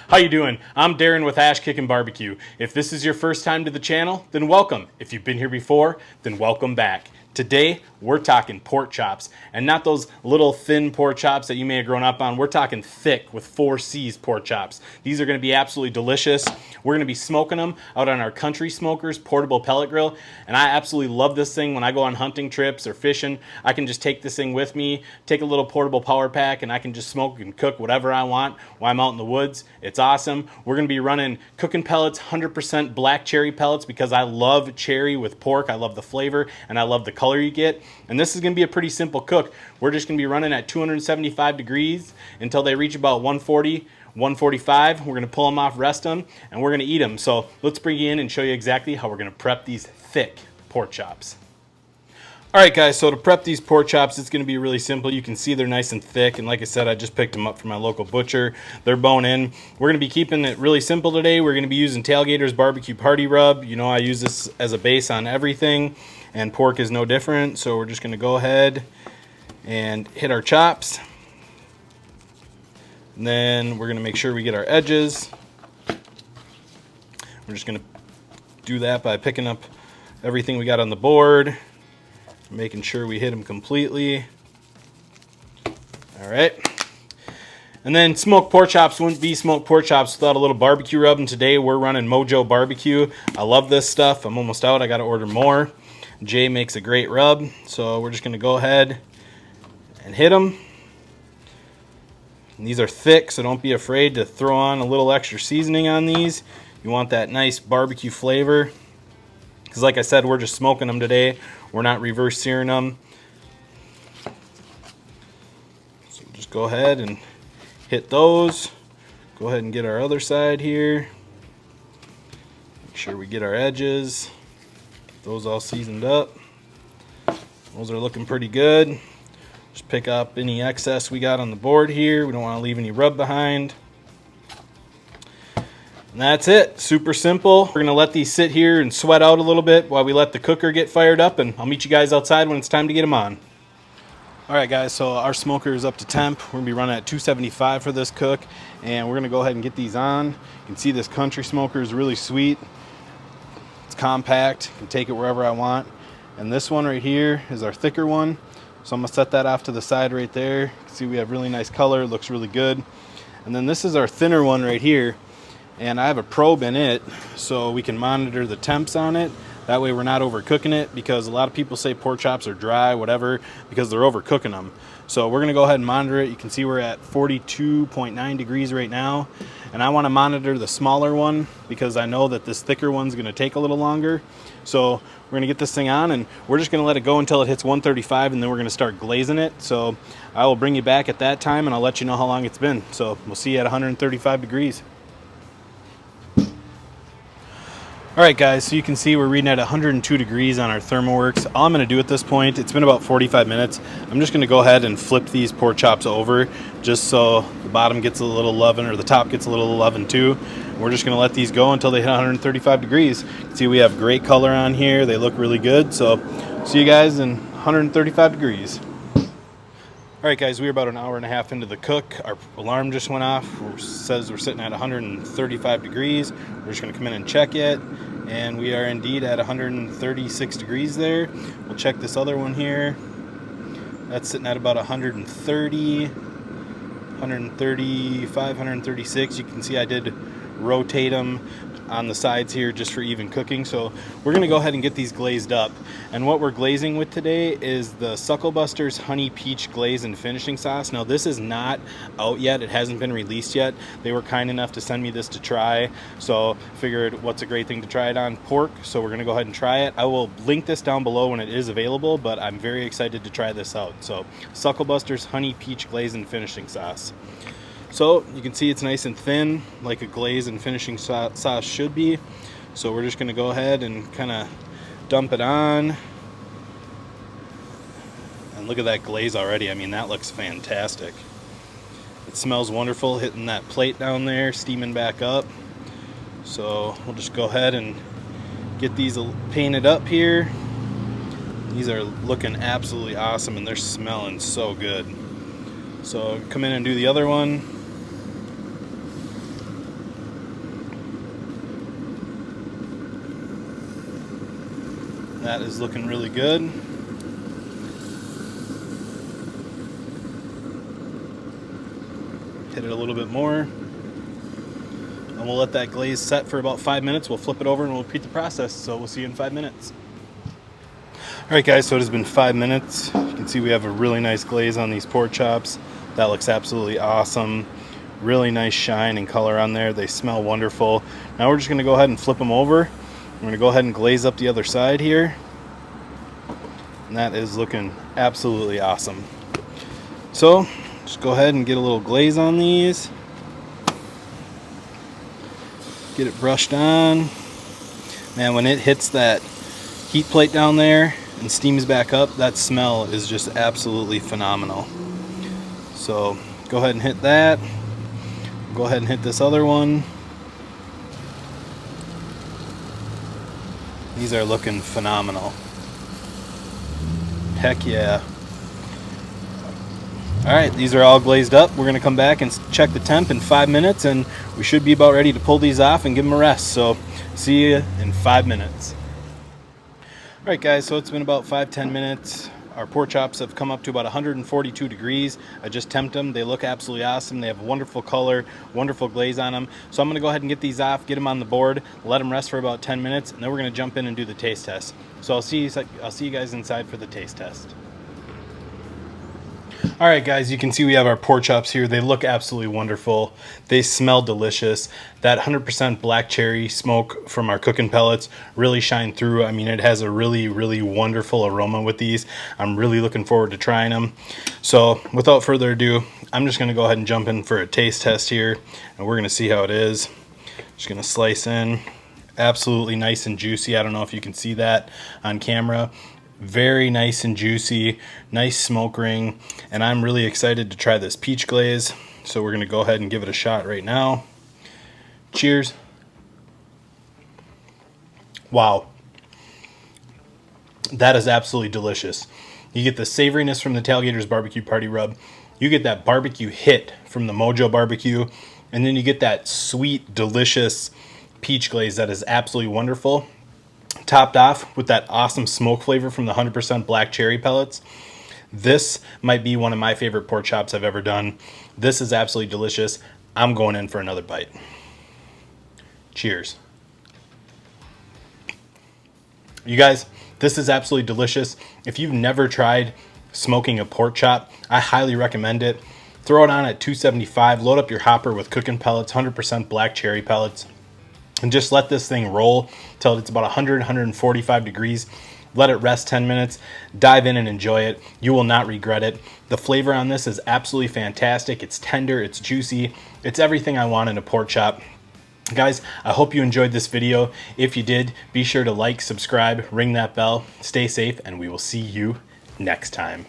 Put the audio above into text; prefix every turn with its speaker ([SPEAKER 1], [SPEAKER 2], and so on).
[SPEAKER 1] How you doing? I'm Darren with Kickin Barbecue. If this is your first time to the channel, then welcome. If you've been here before, then welcome back. Today, we're talking pork chops, and not those little thin pork chops that you may have grown up on. We're talking thick with 4 C's pork chops. These are going to be absolutely delicious. We're going to be smoking them out on our Country Smokers portable pellet grill, and I absolutely love this thing. When I go on hunting trips or fishing, I can just take this thing with me, take a little portable power pack, and I can just smoke and cook whatever I want while I'm out in the woods. It's awesome. We're going to be running cooking pellets, 100% black cherry pellets, because I love cherry with pork. I love the flavor, and I love the color you get. And this is going to be a pretty simple cook. We're just going to be running at 275 degrees until they reach about 140, 145. We're going to pull them off, rest them, and we're going to eat them. So let's bring you in and show you exactly how we're going to prep these thick pork chops. Alright guys, so to prep these pork chops, it's going to be really simple. You can see they're nice and thick, and like I said, I just picked them up from my local butcher. They're bone in. We're going to be keeping it really simple today. We're going to be using Tailgater's Barbecue Party Rub. You know, I use this as a base on everything, and pork is no different. So we're just going to go ahead and hit our chops. And then we're going to make sure we get our edges. We're just going to do that by picking up everything we got on the board, making sure we hit them completely. All right. And then smoked pork chops wouldn't be smoked pork chops without a little barbecue rub, and today we're running Mojo Barbecue. I love this stuff. I'm almost out. I got to order more. Jay makes a great rub, so we're just going to go ahead and hit them. And these are thick, so don't be afraid to throw on a little extra seasoning on these. You want that nice barbecue flavor, because like I said, we're just smoking them today. We're not reverse searing them. So just go ahead and hit those. Go ahead and get our other side here. Make sure we get our edges. Get those all seasoned up. Those are looking pretty good. Just pick up any excess we got on the board here. We don't want to leave any rub behind. And that's it. Super simple. We're going to let these sit here and sweat out a little bit while we let the cooker get fired up, and I'll meet you guys outside when it's time to get them on. Alright guys, so our smoker is up to temp. We're going to be running at 275 for this cook, and we're going to go ahead and get these on. You can see this Country Smoker is really sweet. It's compact. I can take it wherever I want. And this one right here is our thicker one. So I'm going to set that off to the side right there. You can see we have really nice color. It looks really good. And then this is our thinner one right here. And I have a probe in it so we can monitor the temps on it. That way we're not overcooking it, because a lot of people say pork chops are dry, whatever, because they're overcooking them. So we're going to go ahead and monitor it. You can see we're at 42.9 degrees right now. And I want to monitor the smaller one because I know that this thicker one's going to take a little longer. So we're going to get this thing on, and we're just going to let it go until it hits 135, and then we're going to start glazing it. So I will bring you back at that time, and I'll let you know how long it's been. So we'll see you at 135 degrees. Alright guys, so you can see we're reading at 102 degrees on our ThermoWorks. All I'm going to do at this point, it's been about 45 minutes, I'm just going to go ahead and flip these pork chops over just so the bottom gets a little loving, or the top gets a little loving too. We're just going to let these go until they hit 135 degrees. You can see we have great color on here, they look really good, so see you guys in 135 degrees. Alright guys, we're about an hour and a half into the cook. Our alarm just went off. It says we're sitting at 135 degrees. We're just going to come in and check it. And we are indeed at 136 degrees there. We'll check this other one here. That's sitting at about 130, 135, 136. You can see I did rotate them on the sides here just for even cooking. So we're going to go ahead and get these glazed up, and what we're glazing with today is the Sucklebuster's Honey Peach Glaze and Finishing Sauce. Now this is not out yet, it hasn't been released yet. They were kind enough to send me this to try, so figured what's a great thing to try it on pork, so we're going to go ahead and try it. I will link this down below when it is available, but I'm very excited to try this out. So Sucklebuster's Honey Peach Glaze and Finishing Sauce. So you can see it's nice and thin, like a glaze and finishing sauce should be. So we're just going to go ahead and kind of dump it on. And look at that glaze already. I mean, that looks fantastic. It smells wonderful, hitting that plate down there, steaming back up. So we'll just go ahead and get these painted up here. These are looking absolutely awesome, and they're smelling so good. So come in and do the other one. That is looking really good. Hit it a little bit more. And we'll let that glaze set for about 5 minutes. We'll flip it over and we'll repeat the process. So we'll see you in 5 minutes. Alright guys, so it has been 5 minutes. You can see we have a really nice glaze on these pork chops. That looks absolutely awesome. Really nice shine and color on there. They smell wonderful. Now we're just going to go ahead and flip them over. We're going to go ahead and glaze up the other side here. And that is looking absolutely awesome. So just go ahead and get a little glaze on these. Get it brushed on. Man, when it hits that heat plate down there and steams back up, that smell is just absolutely phenomenal. So go ahead and hit that. Go ahead and hit this other one. These are looking phenomenal. Heck yeah. Alright, these are all glazed up. We're going to come back and check the temp in 5 minutes, and we should be about ready to pull these off and give them a rest. So see you in 5 minutes. Alright guys, so it's been about 5-10 minutes. Our pork chops have come up to about 142 degrees. I just temped them. They look absolutely awesome. They have wonderful color, wonderful glaze on them. So I'm going to go ahead and get these off, get them on the board, let them rest for about 10 minutes, and then we're going to jump in and do the taste test. So I'll see you guys inside for the taste test. Alright guys, you can see we have our pork chops here. They look absolutely wonderful. They smell delicious. That 100% black cherry smoke from our cooking pellets really shine through. I mean, it has a really, really wonderful aroma with these. I'm really looking forward to trying them. So without further ado, I'm just going to go ahead and jump in for a taste test here, and we're going to see how it is. Just going to slice in. Absolutely nice and juicy. I don't know if you can see that on camera. Very nice and juicy, nice smoke ring, and I'm really excited to try this peach glaze. So we're going to go ahead and give it a shot right now. Cheers. Wow. That is absolutely delicious. You get the savoriness from the Tailgater's Barbecue Party Rub. You get that barbecue hit from the Mojo Barbecue, and then you get that sweet, delicious peach glaze that is absolutely wonderful. Topped off with that awesome smoke flavor from the 100% black cherry pellets. This might be one of my favorite pork chops I've ever done. This is absolutely delicious. I'm going in for another bite. Cheers. You guys, this is absolutely delicious. If you've never tried smoking a pork chop, I highly recommend it. Throw it on at 275. Load up your hopper with cooking pellets, 100% black cherry pellets. And just let this thing roll till it's about 100, 145 degrees. Let it rest 10 minutes. Dive in and enjoy it. You will not regret it. The flavor on this is absolutely fantastic. It's tender, it's juicy. It's everything I want in a pork chop. Guys, I hope you enjoyed this video. If you did, be sure to like, subscribe, ring that bell. Stay safe, and we will see you next time.